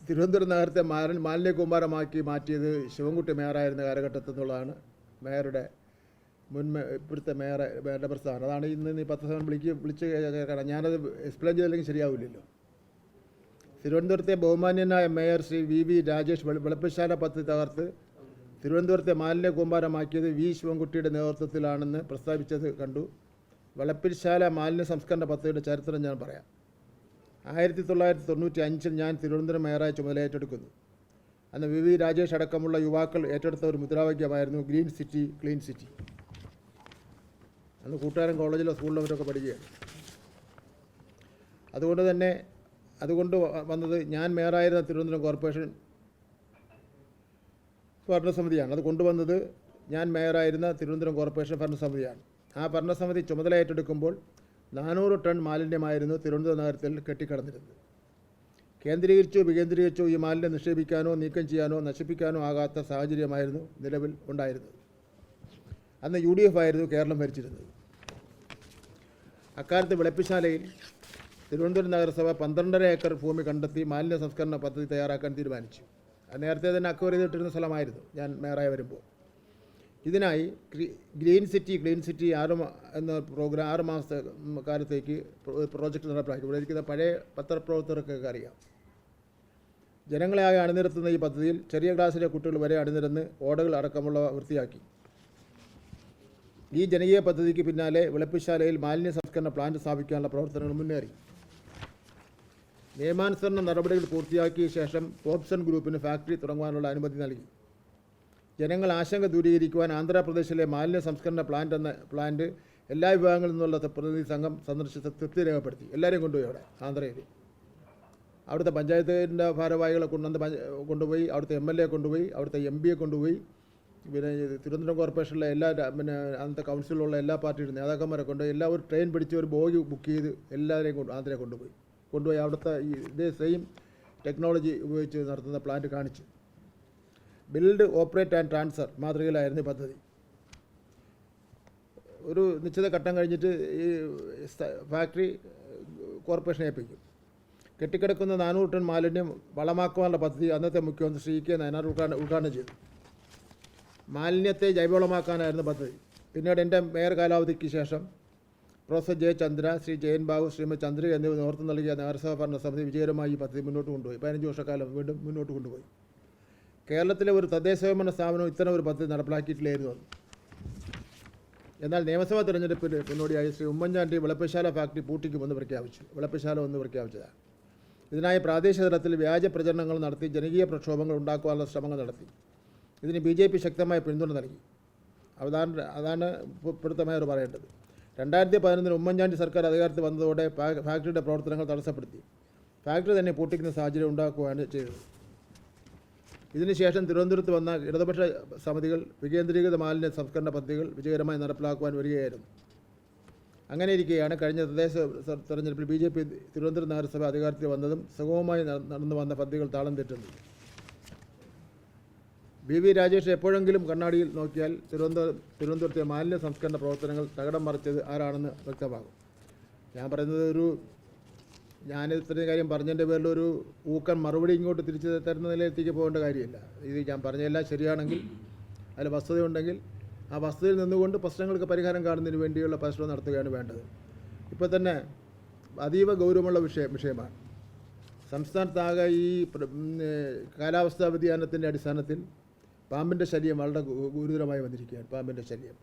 തിരുവനന്തപുരം നഗരത്തെ മാലിന്യ കൂമ്പാരമാക്കി മാറ്റിയത് ശിവൻകുട്ടി മേയറായിരുന്ന കാലഘട്ടത്തിൽ നിന്നുള്ളതാണ് മേയറുടെ ഇപ്പോഴത്തെ മേയറുടെ പ്രസ്താവന. അതാണ് ഇന്ന് ഈ 10 ദിവസം വിളിച്ച് കേൾക്കണം. ഞാനത് എക്സ്പ്ലെയിൻ ചെയ്തില്ലെങ്കിൽ ശരിയാവില്ലല്ലോ. തിരുവനന്തപുരത്തെ ബഹുമാന്യനായ മേയർ ശ്രീ വി രാജേഷ് വെളുപ്പശാല പദ്ധതി തകർത്ത് തിരുവനന്തപുരത്തെ മാലിന്യ കൂമ്പാരമാക്കിയത് ശിവൻകുട്ടിയുടെ നേതൃത്വത്തിലാണെന്ന് പ്രസ്താവിച്ചത് കണ്ടു. വെളുപ്പശാല മാലിന്യ സംസ്കരണ പദ്ധതിയുടെ ചരിത്രം ഞാൻ പറയാം. 1995 ഞാൻ തിരുവനന്തപുരം മേയറായി ചുമതലയേറ്റെടുക്കുന്നു. അന്ന് വി രാജേഷ് അടക്കമുള്ള യുവാക്കൾ ഏറ്റെടുത്ത ഒരു മുദ്രാവാക്യമായിരുന്നു ഗ്രീൻ സിറ്റി ക്ലീൻ സിറ്റി. അന്ന് കൂട്ടുകാരൻ കോളേജിലോ സ്കൂളിലോ അവരൊക്കെ പഠിക്കുകയാണ്. അതുകൊണ്ട് വന്നത് ഞാൻ മേയറായിരുന്ന തിരുവനന്തപുരം കോർപ്പറേഷൻ ഭരണസമിതിയാണ്. അത് കൊണ്ടുവന്നത് ഞാൻ മേയറായിരുന്ന തിരുവനന്തപുരം കോർപ്പറേഷൻ ഭരണസമിതിയാണ്. ആ ഭരണസമിതി ചുമതല ഏറ്റെടുക്കുമ്പോൾ 400 ടൺ മാലിന്യമായിരുന്നു തിരുവനന്തപുരം നഗരത്തിൽ കെട്ടിക്കിടന്നിരുന്നത്. കേന്ദ്രീകരിച്ചോ വികേന്ദ്രീകരിച്ചോ ഈ മാലിന്യം നിക്ഷേപിക്കാനോ നീക്കം ചെയ്യാനോ നശിപ്പിക്കാനോ ആകാത്ത സാഹചര്യമായിരുന്നു നിലവിൽ ഉണ്ടായിരുന്നത്. അന്ന് UDF ആയിരുന്നു കേരളം ഭരിച്ചിരുന്നത്. അക്കാലത്ത് വെളുപ്പശാലയിൽ തിരുവനന്തപുരം നഗരസഭ 12.5 ഏക്കർ ഭൂമി കണ്ടെത്തി മാലിന്യ സംസ്കരണ പദ്ധതി തയ്യാറാക്കാൻ തീരുമാനിച്ചു. അത് നേരത്തെ തന്നെ അക്വയർ ചെയ്തിട്ടിരുന്ന സ്ഥലമായിരുന്നു ഞാൻ മേയറായി വരുമ്പോൾ. ഇതിനായി ഗ്രീൻ സിറ്റി ക്ലീൻ സിറ്റി എന്ന പ്രോഗ്രാം 6 മാസത്തെ കാലത്തേക്ക് പ്രോജക്റ്റ് നടപ്പിലാക്കി. ഇവിടെ ഇരിക്കുന്ന പഴയ പത്രപ്രവർത്തകർക്കൊക്കെ അറിയാം. ജനങ്ങളെ ആകെ അണിനിരത്തുന്ന ഈ പദ്ധതിയിൽ ചെറിയ ക്ലാസ്സിലെ കുട്ടികൾ വരെ അണിനിരന്ന് ഓടകൾ അടക്കമുള്ളവ വൃത്തിയാക്കി. ഈ ജനകീയ പദ്ധതിക്ക് പിന്നാലെ വെളുപ്പശാലയിൽ മാലിന്യ സംസ്കരണ പ്ലാന്റ് സ്ഥാപിക്കാനുള്ള പ്രവർത്തനങ്ങൾ മുന്നേറി. നിയമാനുസരണ നടപടികൾ പൂർത്തിയാക്കിയ ശേഷം പോപ്സൺ ഗ്രൂപ്പിന് ഫാക്ടറി തുടങ്ങുവാനുള്ള അനുമതി നൽകി. ജനങ്ങൾ ആശങ്ക ദൂരീകരിക്കുവാൻ ആന്ധ്രാപ്രദേശിലെ മാലിന്യ സംസ്കരണ പ്ലാന്റ് എല്ലാ വിഭാഗങ്ങളിൽ നിന്നുള്ള പ്രതിനിധി സംഘം സന്ദർശിച്ച് തൃപ്തി രേഖപ്പെടുത്തി. എല്ലാവരെയും കൊണ്ടുപോയി അവിടെ ആന്ധ്രയിൽ. അവിടുത്തെ പഞ്ചായത്തിൻ്റെ ഭാരവാഹികളെ കൊണ്ടുപോയി, അവിടുത്തെ MLA കൊണ്ടുപോയി, അവിടുത്തെ MP കൊണ്ടുപോയി, പിന്നെ തിരുവനന്തപുരം കോർപ്പറേഷനിലെ അന്നത്തെ കൗൺസിലുള്ള എല്ലാ പാർട്ടിയുടെ നേതാക്കന്മാരെ കൊണ്ടുപോയി എല്ലാവരും ട്രെയിൻ പിടിച്ച് ഒരു ബോഗി ബുക്ക് ചെയ്ത് എല്ലാവരെയും ആന്ധ്രയെ കൊണ്ടുപോയി അവിടുത്തെ ഇതേ സെയിം ടെക്നോളജി ഉപയോഗിച്ച് നടത്തുന്ന പ്ലാന്റ് കാണിച്ചു. ബിൽഡ് ഓപ്പറേറ്റ് ആൻഡ് ട്രാൻസ്ഫർ മാതൃകയിലായിരുന്നു പദ്ധതി. ഒരു നിശ്ചിത ഘട്ടം കഴിഞ്ഞിട്ട് ഈ ഫാക്ടറി കോർപ്പറേഷനെ ഏൽപ്പിക്കും. കെട്ടിക്കിടക്കുന്ന 400 ടൺ മാലിന്യം വളമാക്കുവാനുള്ള പദ്ധതി അന്നത്തെ മുഖ്യമന്ത്രി ശ്രീ K. നയനാർ ഉദ്ഘാടനം ചെയ്തു. മാലിന്യത്തെ ജൈവവളമാക്കാനായിരുന്നു പദ്ധതി. പിന്നീട് എൻ്റെ മേയർ കാലാവധിക്ക് ശേഷം പ്രൊഫസർ J. ചന്ദ്ര, ശ്രീ ജയൻ ബാബു, ശ്രീമതി ചന്ദ്രിക എന്നിവർ നേതൃത്വം നൽകിയ നഗരസഭാ ഭരണസമിതി വിജയകരമായി ഈ പദ്ധതി മുന്നോട്ട് കൊണ്ടുപോയി. 15 വർഷക്കാലം വീണ്ടും മുന്നോട്ട് കൊണ്ടുപോയി. കേരളത്തിലെ ഒരു തദ്ദേശഭരണ സ്ഥാപനം ഇത്തരം ഒരു പദ്ധതി നടപ്പിലാക്കിയിട്ടില്ലായിരുന്നു. എന്നാൽ നിയമസഭാ തെരഞ്ഞെടുപ്പിന് മുന്നോടിയായി ശ്രീ ഉമ്മൻചാണ്ടി വെളുപ്പശാല ഫാക്ടറി പൂട്ടിക്കുമെന്ന് പ്രഖ്യാപിച്ചു. വെളുപ്പശാല ഒന്ന് പ്രഖ്യാപിച്ചതാണ്. ഇതിനായി പ്രാദേശിക തലത്തിൽ വ്യാജ പ്രചരണങ്ങൾ നടത്തി ജനകീയ പ്രക്ഷോഭങ്ങൾ ഉണ്ടാക്കുവാനുള്ള ശ്രമങ്ങൾ നടത്തി. ഇതിന് BJP ശക്തമായ പിന്തുണ നൽകി. അതാണ് പിടുത്തമായവർ പറയേണ്ടത്. 2011 ഉമ്മൻചാണ്ടി സർക്കാർ അധികാരത്തിൽ വന്നതോടെ ഫാക്ടറിയുടെ പ്രവർത്തനങ്ങൾ തടസ്സപ്പെടുത്തി. ഫാക്ടറി തന്നെ പൂട്ടിക്കുന്ന സാഹചര്യം ഉണ്ടാക്കുകയാണ് ചെയ്തത്. ഇതിനുശേഷം തിരുവനന്തപുരത്ത് വന്ന ഇടതുപക്ഷ സമിതികൾ വികേന്ദ്രീകൃത മാലിന്യ സംസ്കരണ പദ്ധതികൾ വിജയകരമായി നടപ്പിലാക്കുവാൻ വരികയായിരുന്നു. അങ്ങനെ ഇരിക്കെയാണ് കഴിഞ്ഞ തദ്ദേശ തെരഞ്ഞെടുപ്പിൽ BJP തിരുവനന്തപുരം നഗരസഭ അധികാരത്തിൽ വന്നതും സുഗമമായി നടന്നു വന്ന പദ്ധതികൾ താളം തെറ്റുന്നത്. വി രാജേഷ് എപ്പോഴെങ്കിലും കണ്ണാടിയിൽ നോക്കിയാൽ തിരുവനന്തപുരത്തെ മാലിന്യ സംസ്കരണ പ്രവർത്തനങ്ങൾ തകിടം മറിച്ചത് ആരാണെന്ന് വ്യക്തമാകും. ഞാൻ പറയുന്നത് ഞാൻ ഇത്രയും കാര്യം പറഞ്ഞതിൻ്റെ പേരിൽ ഒരു ഊക്കൻ മറുപടി ഇങ്ങോട്ട് തിരിച്ചു തരുന്ന നിലയിലേക്ക് പോകേണ്ട കാര്യമില്ല. ഇത് ഞാൻ പറഞ്ഞതെല്ലാം ശരിയാണെങ്കിൽ, അതിൽ വസ്തുതയുണ്ടെങ്കിൽ ആ വസ്തുതയിൽ നിന്നുകൊണ്ട് പ്രശ്നങ്ങൾക്ക് പരിഹാരം കാണുന്നതിന് വേണ്ടിയുള്ള പരിശ്രമം നടത്തുകയാണ് വേണ്ടത്. ഇപ്പോൾ തന്നെ അതീവ ഗൗരവമുള്ള വിഷയമാണ്. സംസ്ഥാനത്താകെ ഈ കാലാവസ്ഥാ വ്യതിയാനത്തിൻ്റെ അടിസ്ഥാനത്തിൽ പാമ്പിൻ്റെ ശല്യം വളരെ ഗുരുതരമായി വന്നിരിക്കുകയാണ്. പാമ്പിൻ്റെ ശല്യം